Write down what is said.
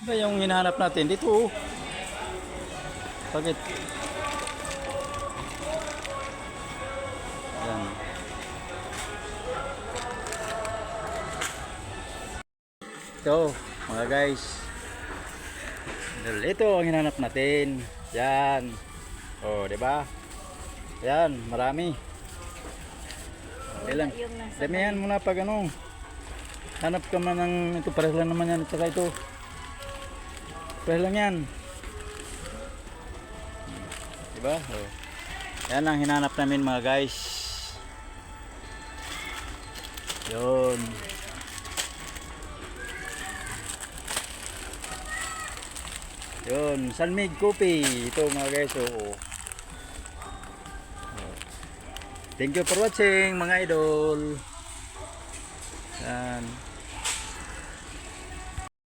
Ba yung hinahanap natin dito oh. Bakit? Yan. Ito, mga guys. Ito ang hinahanap natin. Yan. Oh, 'di ba? Yan, marami. Ilan? Damihan muna pag ano. Hanap ka man ng ito, pareho lang naman yan at saka ito. Pareho lang yan. Diba? Oh. Yan ang hinanap namin mga guys. Yun. Yun, San Mig Coffee. Ito mga guys. Oh. Thank you for watching mga idol. Yan.